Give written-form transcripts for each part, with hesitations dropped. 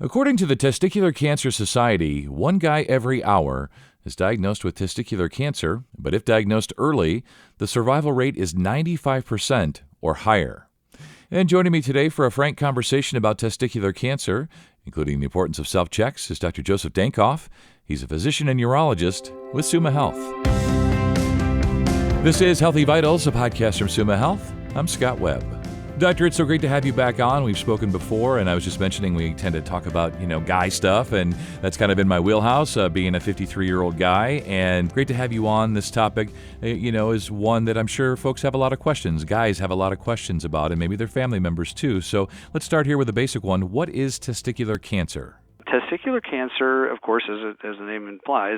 According to the Testicular Cancer Society, one guy every hour is diagnosed with testicular cancer, but if diagnosed early, the survival rate is 95% or higher. And joining me today for a frank conversation about testicular cancer, including the importance of self-checks, is Dr. Joseph Dankoff. He's a physician and urologist with Summa Health. This is Healthy Vitals, a podcast from Summa Health. I'm Scott Webb. Doctor, it's so great to have you back on. We've spoken before, and I was just mentioning we tend to talk about, guy stuff, and that's kind of been my wheelhouse, being a 53-year-old guy, and great to have you on. This topic, is one that I'm sure folks have a lot of questions. Guys have a lot of questions about, and maybe their family members too. So let's start here with a basic one. What is testicular cancer? Testicular cancer, of course, as the name implies,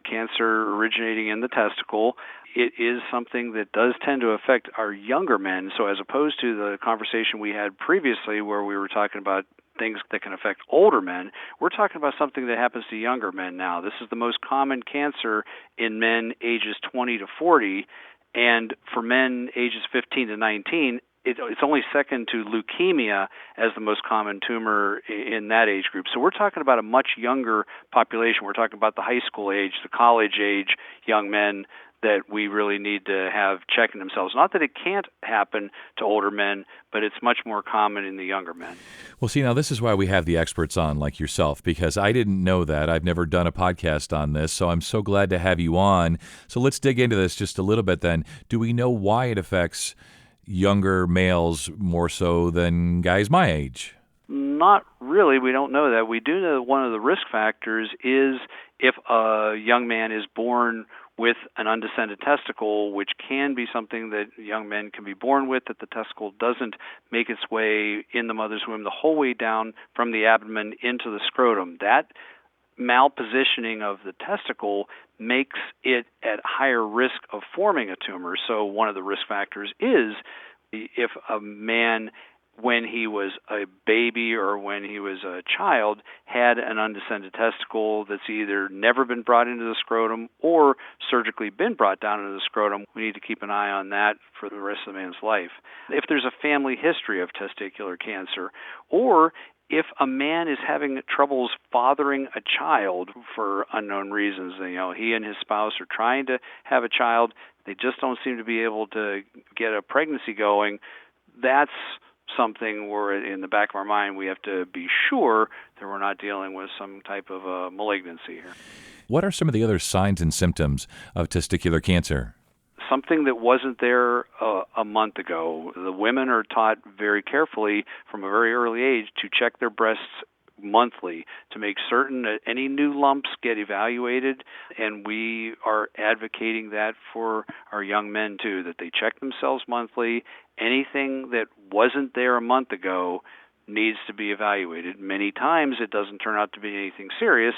cancer originating in the testicle. It is something that does tend to affect our younger men. So as opposed to the conversation we had previously where we were talking about things that can affect older men, we're talking about something that happens to younger men now. This is the most common cancer in men ages 20 to 40, and for men ages 15 to 19, it's only second to leukemia as the most common tumor in that age group. So we're talking about a much younger population. We're talking about the high school age, the college age young men that we really need to have checking themselves. Not that it can't happen to older men, but it's much more common in the younger men. Well, see, now this is why we have the experts on like yourself, because I didn't know that. I've never done a podcast on this, so I'm so glad to have you on. So let's dig into this just a little bit then. Do we know why it affects younger males more so than guys my age? Not really. We don't know that. We do know that one of the risk factors is if a young man is born with an undescended testicle, which can be something that young men can be born with, that the testicle doesn't make its way in the mother's womb the whole way down from the abdomen into the scrotum. That malpositioning of the testicle makes it at higher risk of forming a tumor. So one of the risk factors is if a man, when he was a baby or when he was a child, had an undescended testicle that's either never been brought into the scrotum or surgically been brought down into the scrotum, we need to keep an eye on that for the rest of the man's life. If there's a family history of testicular cancer, or if a man is having troubles fathering a child for unknown reasons, he and his spouse are trying to have a child, they just don't seem to be able to get a pregnancy going, that's something where in the back of our mind we have to be sure that we're not dealing with some type of a malignancy here. What are some of the other signs and symptoms of testicular cancer? Something that wasn't there a month ago. The women are taught very carefully from a very early age to check their breasts monthly to make certain that any new lumps get evaluated, and we are advocating that for our young men too, that they check themselves monthly. Anything that wasn't there a month ago needs to be evaluated. Many times it doesn't turn out to be anything serious,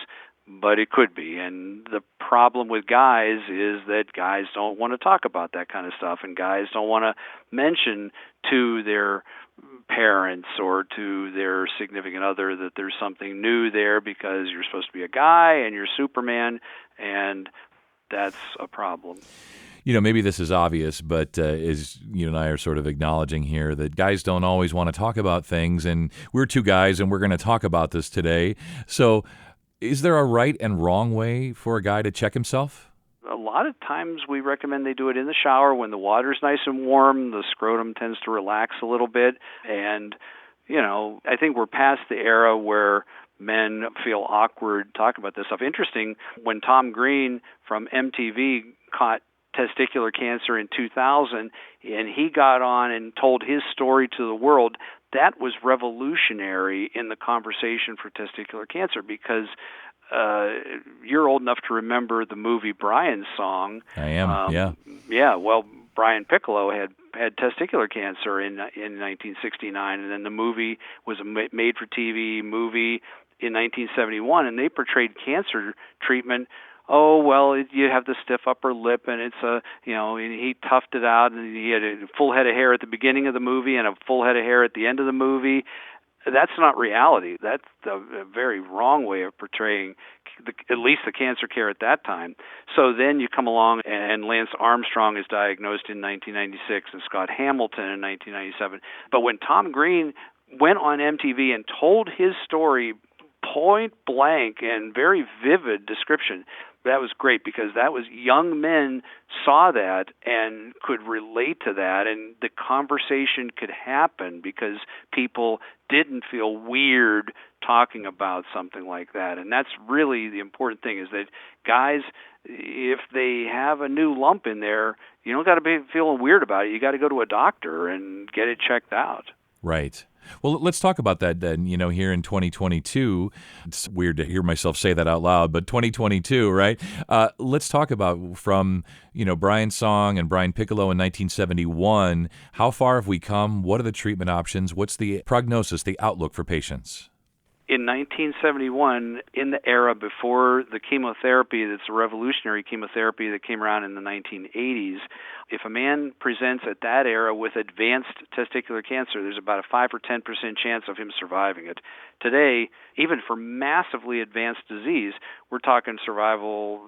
but it could be. And the problem with guys is that guys don't want to talk about that kind of stuff, and guys don't want to mention to their parents or to their significant other that there's something new there because you're supposed to be a guy and you're Superman, and that's a problem. Maybe this is obvious, but as you and I are sort of acknowledging here that guys don't always want to talk about things, and we're two guys and we're going to talk about this today. So is there a right and wrong way for a guy to check himself? A lot of times we recommend they do it in the shower when the water's nice and warm. The scrotum tends to relax a little bit. And, I think we're past the era where men feel awkward talking about this stuff. Interesting, when Tom Green from MTV caught testicular cancer in 2000, and he got on and told his story to the world, that was revolutionary in the conversation for testicular cancer because you're old enough to remember the movie Brian's Song. I am, yeah. Yeah, well, Brian Piccolo had testicular cancer in 1969, and then the movie was a made-for-TV movie in 1971, and they portrayed cancer treatment. Oh, well, you have the stiff upper lip, and it's and he toughed it out, and he had a full head of hair at the beginning of the movie and a full head of hair at the end of the movie. That's not reality. That's a very wrong way of portraying at least the cancer care at that time. So then you come along and Lance Armstrong is diagnosed in 1996 and Scott Hamilton in 1997. But when Tom Green went on MTV and told his story point blank and very vivid description. That was great because that was young men saw that and could relate to that, and the conversation could happen because people didn't feel weird talking about something like that. And that's really the important thing, is that guys, if they have a new lump in there, you don't got to be feeling weird about it. You got to go to a doctor and get it checked out. Right. Well, let's talk about that then. Here in 2022, it's weird to hear myself say that out loud, but 2022, right? Let's talk about from, Brian Song and Brian Piccolo in 1971. How far have we come? What are the treatment options? What's the prognosis, the outlook for patients? In 1971, in the era before the chemotherapy, that's a revolutionary chemotherapy that came around in the 1980s, if a man presents at that era with advanced testicular cancer, there's about a 5 or 10% chance of him surviving it. Today, even for massively advanced disease, we're talking survival,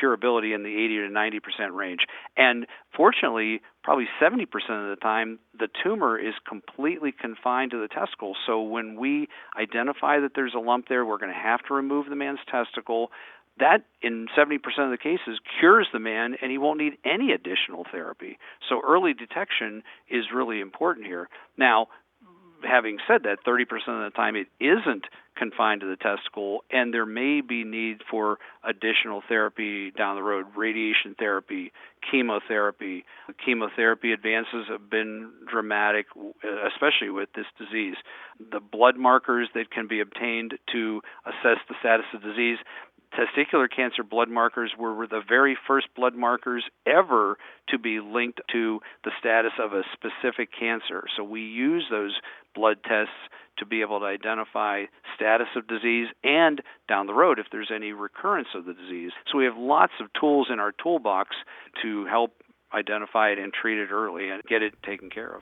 curability in the 80 to 90% range. And fortunately, probably 70% of the time, the tumor is completely confined to the testicle. So when we identify that there's a lump there, we're going to have to remove the man's testicle. That, in 70% of the cases, cures the man, and he won't need any additional therapy. So early detection is really important here. Now, having said that, 30% of the time it isn't confined to the testicle, and there may be need for additional therapy down the road, radiation therapy, chemotherapy. The chemotherapy advances have been dramatic, especially with this disease. The blood markers that can be obtained to assess the status of disease, testicular cancer blood markers were the very first blood markers ever to be linked to the status of a specific cancer. So we use those blood tests to be able to identify status of disease and down the road if there's any recurrence of the disease. So we have lots of tools in our toolbox to help identify it and treat it early and get it taken care of.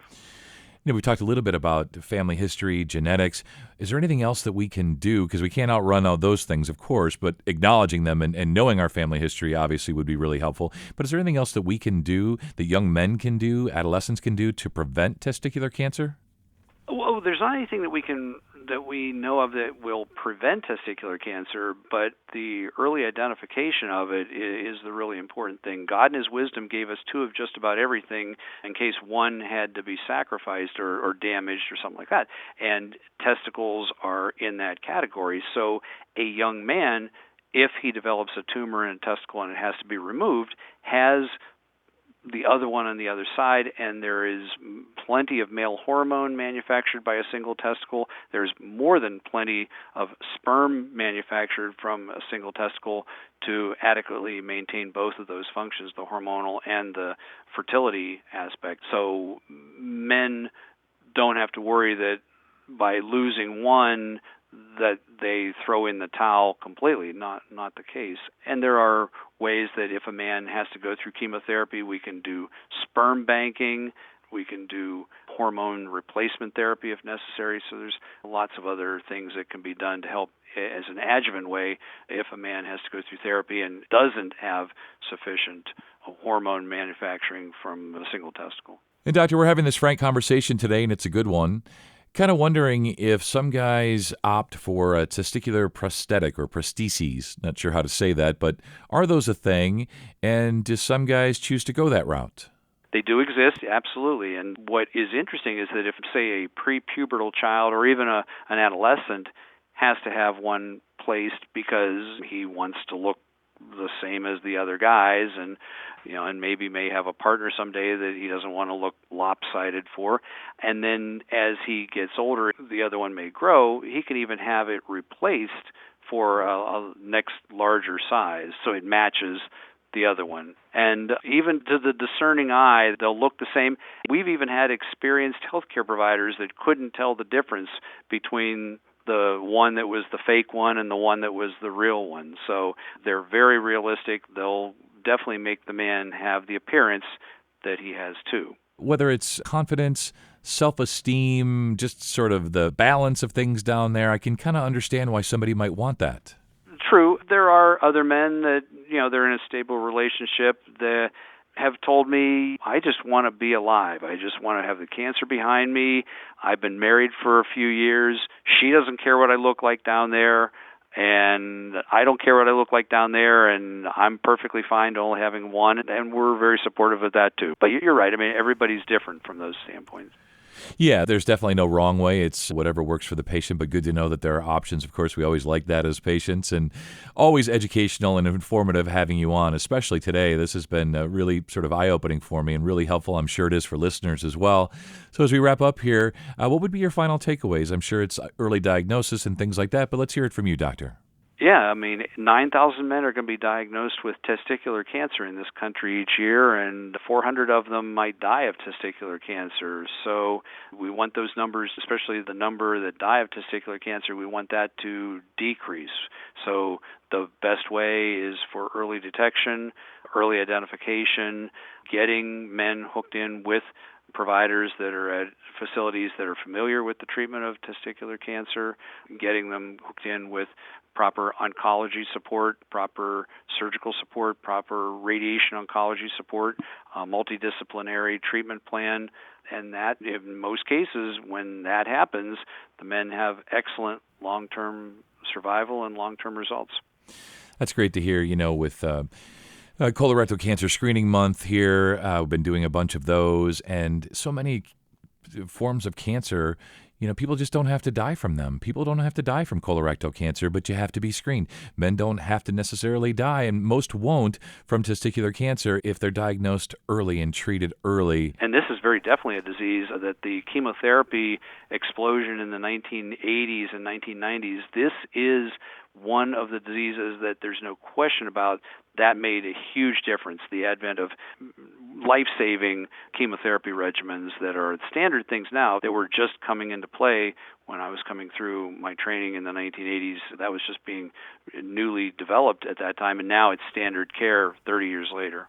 We talked a little bit about family history, genetics. Is there anything else that we can do? Because we can't outrun all those things, of course, but acknowledging them and knowing our family history obviously would be really helpful. But is there anything else that we can do, that young men can do, adolescents can do to prevent testicular cancer? Well, there's not anything that we know of that will prevent testicular cancer, but the early identification of it is the really important thing. God in His wisdom gave us two of just about everything in case one had to be sacrificed or damaged or something like that. And testicles are in that category. So a young man, if he develops a tumor in a testicle and it has to be removed, has the other one on the other side, and there is plenty of male hormone manufactured by a single testicle. There's more than plenty of sperm manufactured from a single testicle to adequately maintain both of those functions, the hormonal and the fertility aspect. So men don't have to worry that by losing one that they throw in the towel completely. Not the case. And there are ways that if a man has to go through chemotherapy, we can do sperm banking, we can do hormone replacement therapy if necessary. So there's lots of other things that can be done to help as an adjuvant way if a man has to go through therapy and doesn't have sufficient hormone manufacturing from a single testicle. And Doctor, we're having this frank conversation today, and it's a good one. Kind of wondering if some guys opt for a testicular prosthetic or prostheses. Not sure how to say that, but are those a thing? And do some guys choose to go that route? They do exist, absolutely. And what is interesting is that if, say, a prepubertal child or even an adolescent has to have one placed because he wants to look the same as the other guys, and maybe may have a partner someday that he doesn't want to look lopsided for. And then as he gets older, the other one may grow. He can even have it replaced for a next larger size, so it matches the other one. And even to the discerning eye, they'll look the same. We've even had experienced healthcare providers that couldn't tell the difference between the one that was the fake one and the one that was the real one. So they're very realistic. They'll definitely make the man have the appearance that he has too. Whether it's confidence, self-esteem, just sort of the balance of things down there, I can kind of understand why somebody might want that. True. There are other men that, they're in a stable relationship. have told me, I just want to be alive. I just want to have the cancer behind me. I've been married for a few years. She doesn't care what I look like down there, and I don't care what I look like down there, and I'm perfectly fine only having one, and we're very supportive of that too. But you're right. I mean, everybody's different from those standpoints. Yeah, there's definitely no wrong way. It's whatever works for the patient, but good to know that there are options. Of course, we always like that as patients, and always educational and informative having you on, especially today. This has been really sort of eye-opening for me and really helpful. I'm sure it is for listeners as well. So as we wrap up here, what would be your final takeaways? I'm sure it's early diagnosis and things like that, but let's hear it from you, doctor. Yeah, I mean, 9,000 men are going to be diagnosed with testicular cancer in this country each year, and 400 of them might die of testicular cancer. So we want those numbers, especially the number that die of testicular cancer, we want that to decrease. So the best way is for early detection, early identification, getting men hooked in with providers that are at facilities that are familiar with the treatment of testicular cancer, getting them hooked in with proper oncology support, proper surgical support, proper radiation oncology support, a multidisciplinary treatment plan, and that, in most cases, when that happens, the men have excellent long-term survival and long-term results. That's great to hear, with colorectal cancer screening month here. We've been doing a bunch of those, and so many forms of cancer. People just don't have to die from them. People don't have to die from colorectal cancer, but you have to be screened. Men don't have to necessarily die, and most won't, from testicular cancer if they're diagnosed early and treated early. And this is very definitely a disease that the chemotherapy explosion in the 1980s and 1990s, this is one of the diseases that there's no question about that made a huge difference. The advent of life-saving chemotherapy regimens that are standard things now that were just coming into play when I was coming through my training in the 1980s. That was just being newly developed at that time, and now it's standard care 30 years later.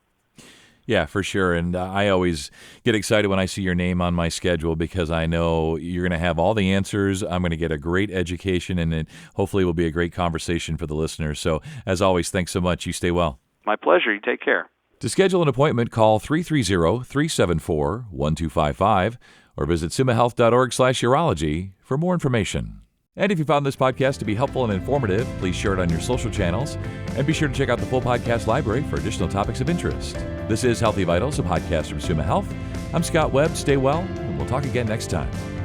Yeah, for sure. And I always get excited when I see your name on my schedule because I know you're going to have all the answers. I'm going to get a great education, and it hopefully will be a great conversation for the listeners. So, as always, thanks so much. You stay well. My pleasure. You take care. To schedule an appointment, call 330-374-1255 or visit sumahealth.org/urology for more information. And if you found this podcast to be helpful and informative, please share it on your social channels and be sure to check out the full podcast library for additional topics of interest. This is Healthy Vitals, a podcast from Suma Health. I'm Scott Webb. Stay well, and we'll talk again next time.